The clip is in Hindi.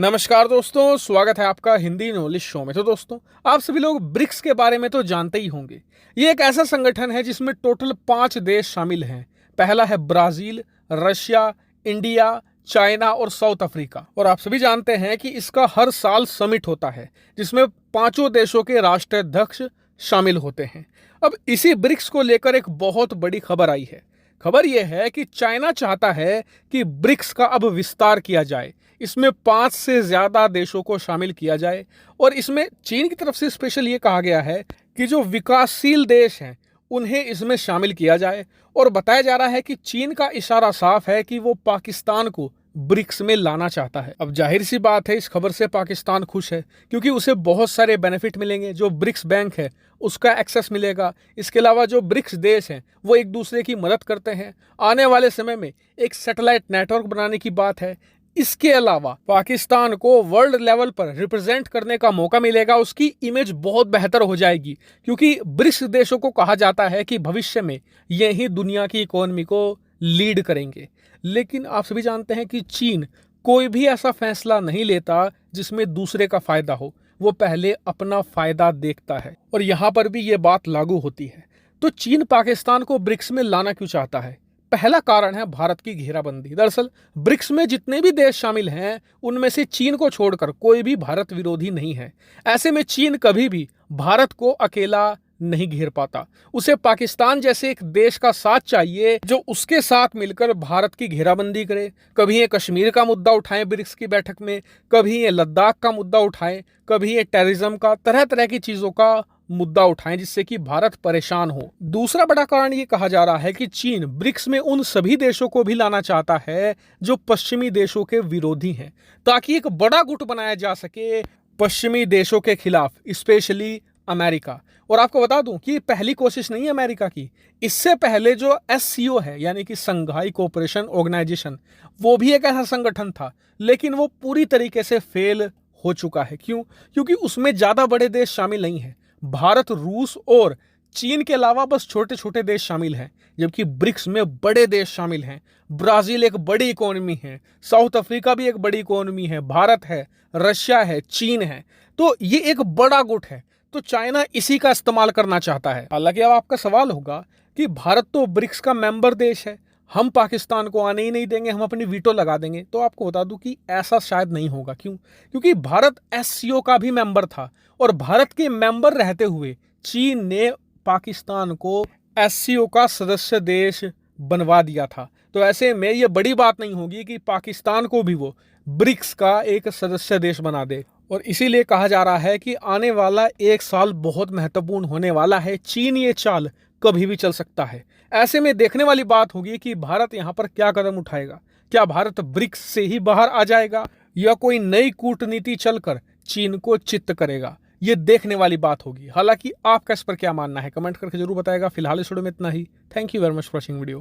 नमस्कार दोस्तों, स्वागत है आपका हिंदी नॉलेज शो में। तो दोस्तों, आप सभी लोग ब्रिक्स के बारे में तो जानते ही होंगे। ये एक ऐसा संगठन है जिसमें टोटल 5 देश शामिल हैं। पहला है ब्राजील, रशिया, इंडिया, चाइना और साउथ अफ्रीका। और आप सभी जानते हैं कि इसका हर साल समिट होता है जिसमें 5 देशों के राष्ट्राध्यक्ष शामिल होते हैं। अब इसी ब्रिक्स को लेकर एक बहुत बड़ी खबर आई है। खबर यह है कि चाइना चाहता है कि ब्रिक्स का अब विस्तार किया जाए, इसमें 5 से ज्यादा देशों को शामिल किया जाए। और इसमें चीन की तरफ से स्पेशल ये कहा गया है कि जो विकासशील देश हैं उन्हें इसमें शामिल किया जाए। और बताया जा रहा है कि चीन का इशारा साफ है कि वो पाकिस्तान को ब्रिक्स में लाना चाहता है। अब जाहिर सी बात है, इस खबर से पाकिस्तान खुश है क्योंकि उसे बहुत सारे बेनिफिट मिलेंगे। जो ब्रिक्स बैंक है उसका एक्सेस मिलेगा। इसके अलावा जो ब्रिक्स देश हैं वो एक दूसरे की मदद करते हैं। आने वाले समय में एक सैटेलाइट नेटवर्क बनाने की बात है। इसके अलावा पाकिस्तान को वर्ल्ड लेवल पर रिप्रेजेंट करने का मौका मिलेगा। उसकी इमेज बहुत बेहतर हो जाएगी क्योंकि ब्रिक्स देशों को कहा जाता है कि भविष्य में यही दुनिया की इकोनॉमी को लीड करेंगे। लेकिन आप सभी जानते हैं कि चीन कोई भी ऐसा फैसला नहीं लेता जिसमें दूसरे का फायदा हो। वो पहले अपना फायदा देखता है और यहाँ पर भी ये बात लागू होती है। तो चीन पाकिस्तान को ब्रिक्स में लाना क्यों चाहता है? पहला कारण है भारत की घेराबंदी। दरअसल ब्रिक्स में जितने भी देश शामिल हैं उनमें से चीन को छोड़कर कोई भी भारत विरोधी नहीं है। ऐसे में चीन कभी भी भारत को अकेला नहीं घेर पाता। उसे पाकिस्तान जैसे एक देश का साथ चाहिए जो उसके साथ मिलकर भारत की घेराबंदी करे। कभी ये कश्मीर का मुद्दा उठाएं ब्रिक्स की बैठक में, कभी ये लद्दाख का मुद्दा उठाएं, कभी ये टेररिज्म का, तरह तरह की चीजों का मुद्दा उठाएं जिससे कि भारत परेशान हो। दूसरा बड़ा कारण ये कहा जा रहा है कि चीन ब्रिक्स में उन सभी देशों को भी लाना चाहता है जो पश्चिमी देशों के विरोधी हैं, ताकि एक बड़ा गुट बनाया जा सके पश्चिमी देशों के खिलाफ, स्पेशली अमेरिका। और आपको बता दूं कि पहली कोशिश नहीं है अमेरिका की। इससे पहले जो एससीओ है यानी कि संघाई कोऑपरेशन ऑर्गेनाइजेशन, वो भी एक ऐसा संगठन था लेकिन वो पूरी तरीके से फेल हो चुका है। क्यों? क्योंकि उसमें ज्यादा बड़े देश शामिल नहीं है। भारत, रूस और चीन के अलावा बस छोटे छोटे देश शामिल हैं, जबकि ब्रिक्स में बड़े देश शामिल हैं। ब्राजील एक बड़ी इकोनॉमी है, साउथ अफ्रीका भी एक बड़ी इकोनॉमी है, भारत है, रशिया है, चीन है। तो ये एक बड़ा गुट है। तो चाइना इसी का इस्तेमाल करना चाहता है। हालांकि अब आपका सवाल होगा कि भारत तो ब्रिक्स का मेंबर देश है, हम पाकिस्तान को आने ही नहीं देंगे, हम अपनी वीटो लगा देंगे। तो आपको बता दूं कि ऐसा शायद नहीं होगा। क्यों? क्योंकि भारत एससीओ का भी मेंबर था और भारत के मेंबर रहते हुए चीन ने पाकिस्तान को एससीओ का सदस्य देश बनवा दिया था। तो ऐसे में ये बड़ी बात नहीं होगी कि पाकिस्तान को भी वो ब्रिक्स का एक सदस्य देश बना दे। और इसीलिए कहा जा रहा है कि आने वाला 1 साल बहुत महत्वपूर्ण होने वाला है। चीन ये चाल कभी भी चल सकता है। ऐसे में देखने वाली बात होगी कि भारत यहाँ पर क्या कदम उठाएगा। क्या भारत ब्रिक्स से ही बाहर आ जाएगा या कोई नई कूटनीति चलकर चीन को चित्त करेगा? ये देखने वाली बात होगी। हालांकि आपका इस पर क्या मानना है कमेंट करके जरूर बताएगा। फिलहाल इस वीडियो में इतना ही। Thank you very much for watching video.